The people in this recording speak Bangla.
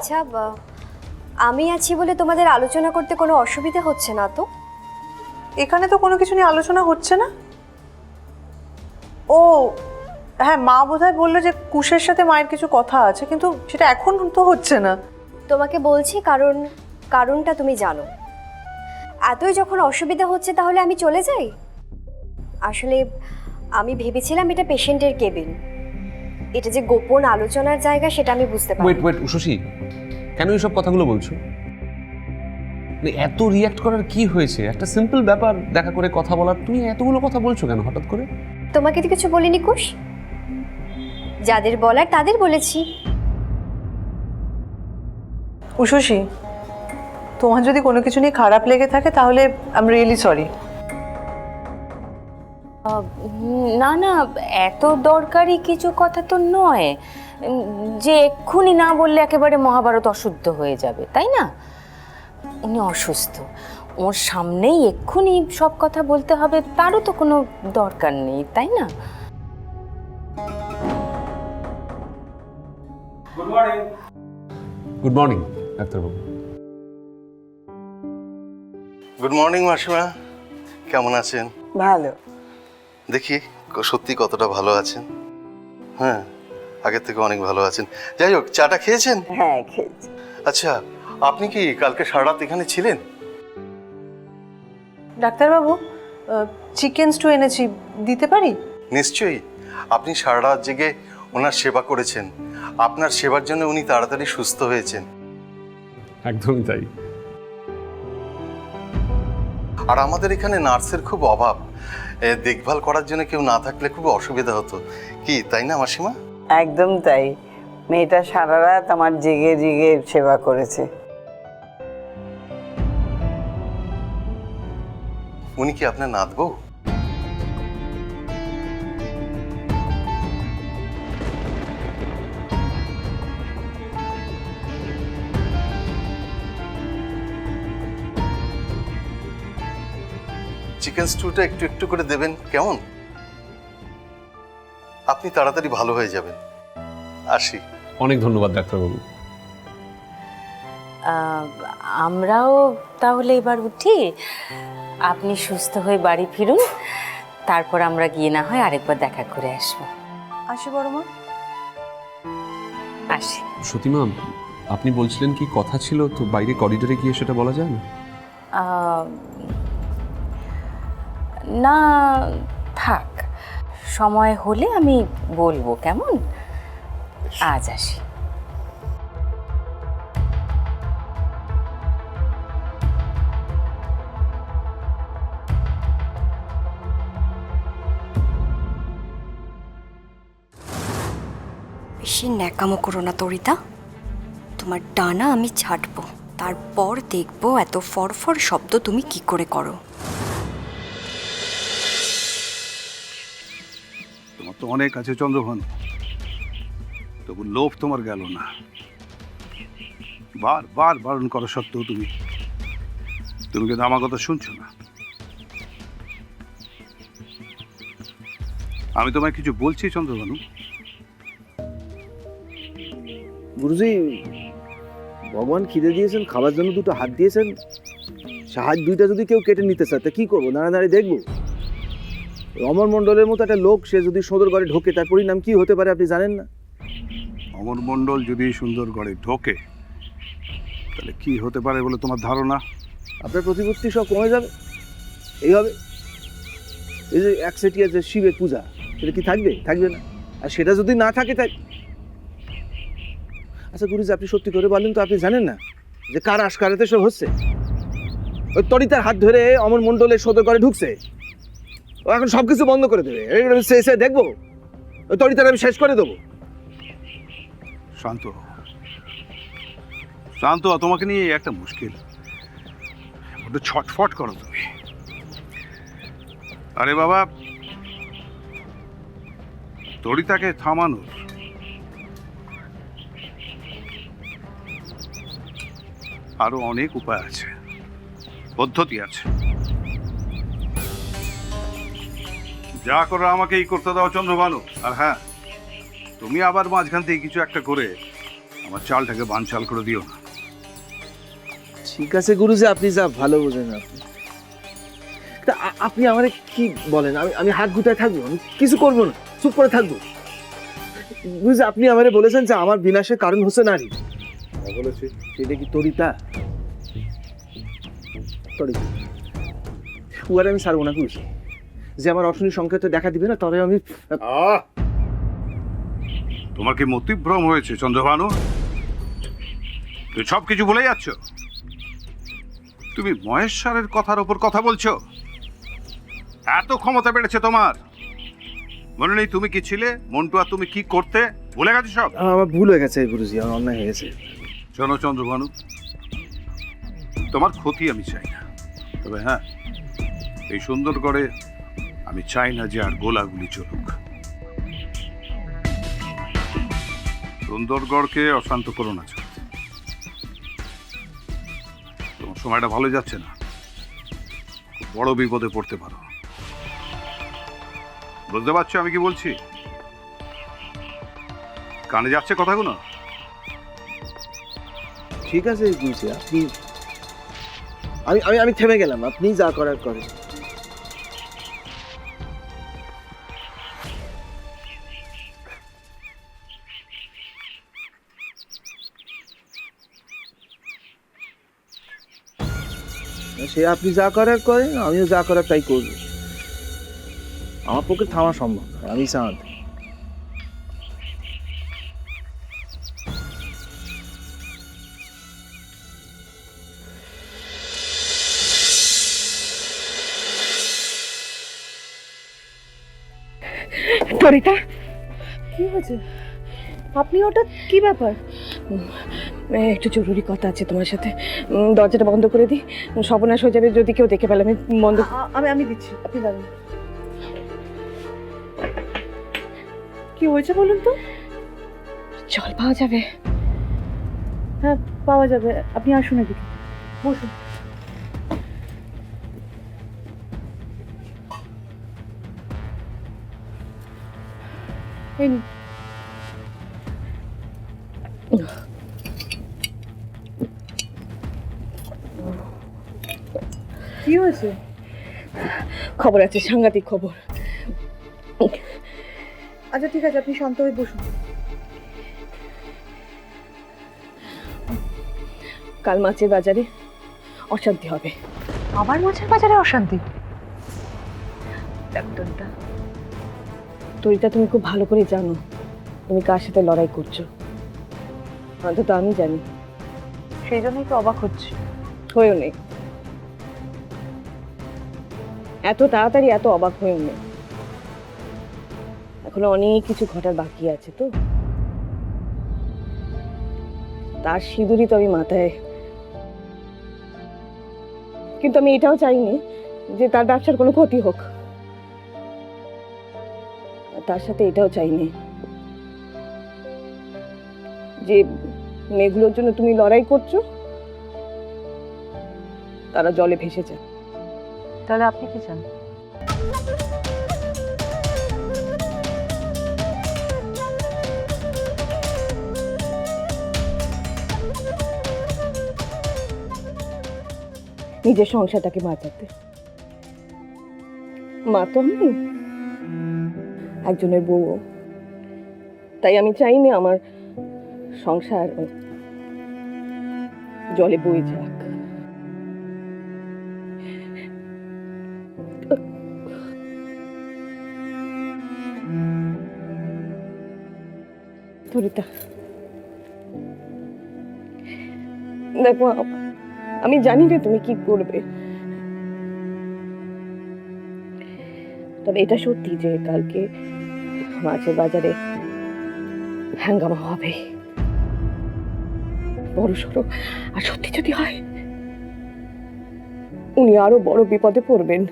আচ্ছা, আমি আছি বলে তোমাদের আলোচনা করতে কোনো অসুবিধা হচ্ছে না তো? এখানে তো কোনো কিছু নিয়ে আলোচনা হচ্ছে না। ও হ্যাঁ, মা বোধহয় বললো যে কুশের সাথে মায়ের কিছু কথা আছে, কিন্তু সেটা এখন তো হচ্ছে না। তোমাকে বলছি কারণটা তুমি জানো। এতই যখন অসুবিধা হচ্ছে তাহলে আমি চলে যাই। আসলে আমি ভেবেছিলাম এটা পেশেন্টের কেবিন, এটা যে গোপন আলোচনার জায়গা সেটা আমি বুঝতে পারি। ওয়েট উষসী, কেন এইসব কথাগুলো বলছো? এত রিয়াক্ট করার কি হয়েছে? একটা সিম্পল ব্যাপার, দেখা করে কথা বলার, তুমি এতগুলো কথা বলছো কেন হঠাৎ করে? তোমাকে তো কিছু বলিনি কুশ, যাদের বলার তাদের বলেছি। উষসী, তোমার যদি কোনো কিছু নিয়ে খারাপ লেগে থাকে তাহলে আই এম রিয়েলি সরি। না না, এত দরকারি কিছু কথা তো নয় যে এক্ষুনি না বললে একেবারে মহাভারত অশুদ্ধ হয়ে যাবে, তাই না? উনি অসুস্থ, ওর সামনেই এক্ষুনি সব কথা বলতে হবে তারও তো কোনো দরকার নেই, তাই না? গুড মর্নিং ডাক্তারবাবু। গুড মর্নিং মাসিমা, কেমন আছেন? ভালো। দেখি সত্যি কতটা ভালো আছেন। হ্যাঁ, আগের থেকে অনেক ভালো আছেন। যাই হোক, চাটা খেয়েছেন? হ্যাঁ, খেয়েছি। আচ্ছা, আপনি কি কালকে সারা রাত এখানে ছিলেন? ডাক্তারবাবু, চিকেন স্টু এনেছি, দিতে পারি? নিশ্চয়ই। আপনি সারা রাত জেগে ওনার সেবা করেছেন, আপনার সেবার জন্য উনি তাড়াতাড়ি সুস্থ হয়েছেন। একদমই তাই। আর আমাদের এখানে নার্সের খুব অভাব, দেখভাল করার জন্য কেউ না থাকলে খুব অসুবিধা হতো, কি তাই না মাসিমা? একদম তাই। মেয়েটা সারা রাত আমার জেগে জেগে সেবা করেছে। উনি কি আপনার নাতবউ? চিকেন স্টুটা একটু একটু করে দেবেন, কেমন? আপনি তাড়াতাড়ি ভালো হয়ে যাবেন। আসি। অনেক ধন্যবাদ ডাক্তারবাবু। আমরাও তাহলে এবার উঠি, আপনি সুস্থ হয়ে বাড়ি ফিরুন, তারপর আমরা গিয়ে না হয় আরেকবার দেখা করে আসবো। আসি বড় মা। আসি। সতীমা, আপনি বলছিলেন কি কথা ছিল, তো বাইরে করিডোরে গিয়ে সেটা বলা যায় না? না থাক, সময় হলে আমি বলবো, কেমন? আজ আসি। বেশি ন্যাকামো করো না তরিতা, তোমার ডানা আমি ছাড়বো, তারপর দেখবো এত ফরফর শব্দ তুমি কি করে করো। তোমার তো অনেক আছে চন্দ্রভানু, তবু লোভ তোমার গেল না। বার বারণ করা সত্ত্বেও তুমি কিন্তু আমার কথা শুনছো না। আমি তোমায় কিছু বলছি চন্দ্রভানু। গুরুজি, ভগবান খিদে দিয়েছেন, খাবার জন্য দুটো হাত দিয়েছেন, হাত দুইটা যদি কেউ কেটে নিতে চায় তা কি করবো? দাঁড়িয়ে দেখবো? অমর মণ্ডলের মতো একটা লোক, সে যদি সদর ঘরে ঢোকে তার পরিণাম কি হতে পারে আপনি জানেন না? অমর মণ্ডল যদি সুন্দরগড়ে ঢোকে তাহলে কি হতে পারে বলে তোমার ধারণা? আপনার প্রতিপত্তি সব কমে যাবে, এইভাবে। এই যে একচেটিয়া যে শিবের পূজা, সেটা কি থাকবে না? আর সেটা যদি না থাকে তাই। আচ্ছা গুরুজি, আপনি সত্যি করে বলেন তো, আপনি জানেন না যে কার আশকারাতে সব হচ্ছে? ওই তরিতার হাত ধরে অমর মণ্ডলের সদর ঘরে ঢুকছে, ও এখন সবকিছু বন্ধ করে দেবে। এসে দেখবো ওই তরিতার আমি শেষ করে দেবো। শান্ত তোমাকে নিয়ে একটা মুশকিল, একটু ছটফট করো তুমি। আরে বাবা, তরিতাকে থামানোর আরো অনেক উপায় আছে, পদ্ধতি আছে। যা করো আমাকেই করতে দাও চন্দ্রভানু। আর হ্যাঁ, তুমি আবার মাঝখান থেকে কিছু একটা করে আমার চালটাকে বানচাল করে দিও না। ঠিক আছে গুরুজি, আপনি যা ভালো বোঝেন আপনি। তা আপনি আমারে কি বলেন? আমি হাত গুটায় থাকবো? আমি কিছু করবো না, চুপ করে থাকবো? গুরুজি, আপনি আমারে বলেছেন যে আমার বিনাশের কারণ হচ্ছে নারী। বলেছি সেটা কি তরিতা? তরিতা উয়ারে আমি ছাড়বো না গুরুজি। যে আমার অশনি সংকেত দেখা দিবে না, তবে আমি তোমার কি মতিভ্রম হয়েছে চন্দ্রভানু? তুমি সব কিছু ভুলে যাচ্ছ। তুমি মহেশ্বরের কথার ওপর কথা বলছো। এত ক্ষমতা বেড়েছে তোমার, মনে নেই তুমি কি ছিলে? মন্টু আর তুমি কি করতে ভুলে গেছো সব? আমার ভুল হয়ে গেছে গুরুজি, আমার অন্যায় হয়ে গেছে। শোনো চন্দ্রভানু, তোমার ক্ষতি আমি চাই না, তবে হ্যাঁ, এই সুন্দরগড়ে আমি চাই না যে আর গোলাগুলি চলুক। সুন্দরগড়কে অশান্ত করো না চাঁদ। তোমার সময়টা ভালো যাচ্ছে না, খুব বড় বিপদে পড়তে পারো। বুঝতে পারছো আমি কি বলছি? কানে যাচ্ছে কথাগুলো? ঠিক আছে গুরুজি, আপনি আমি থেমে গেলাম, আপনি যা করার করেন। সে আপনি যা করার করেন, আমিও যা করার তাই করব। আমার পক্ষে থামা সম্ভব নয়, আমি চাঁদ। তরিতা, কি হয়েছে? আপনি হঠাৎ কি ব্যাপার? একটু জরুরি কথা আছে তোমার সাথে। দরজাটা বন্ধ করে দিই, সর্বনাশ হয়ে যাবে যদি কেউ দেখে ফেলে। আমি বন্ধ আমি দিচ্ছি, আপনি দাঁড়ান। কি হয়েছে বলুন তো? জল পাওয়া যাবে? হ্যাঁ পাওয়া যাবে, আপনি আসুন এদিকে, বসুন। এই নিন। কি হয়েছে? খবর আছে, সাংঘাতিক খবর। আচ্ছা ঠিক আছে, আপনি শান্ত হয়ে বসুন। কাল মাছের বাজারে অশান্তি হবে। আবার মাছের বাজারে অশান্তি? ডাক্তারটা, তরিতা তুমি খুব ভালো করে জানো তুমি কার সাথে লড়াই করছো, অন্তত আমি জানি। সেই জন্যই তো অবাক হচ্ছে। হয়েও নেই, এত তাড়াতাড়ি এত অবাক হয়েও নেই। এখনো অনেক কিছু ঘটার বাকি আছে, তো তার সিঁদুরই তো আমি মাথায়। কিন্তু আমি এটাও চাইনি যে তার ব্যবসার কোনো ক্ষতি হোক, তার সাথে এটাও চাইনি যে মেয়েগুলোর জন্য তুমি লড়াই করছো তারা জলে ভেসে যায়। তাহলে আপনি কি চান? নিজের সংসারটাকে বাঁচাতে। মা তো আমি একজনের বউ, তাই আমি চাইনি আমার সংসার জলে বয়ে যাক। তরিতা, দেখো আমি জানি যে তুমি কি করবে, তবে এটা সত্যি যে কালকে মাছের বাজারে হাঙ্গামা হবে বড় সড়ো। আর সত্যি যদি হয় উনি আরো বড় বিপদে পড়বেন।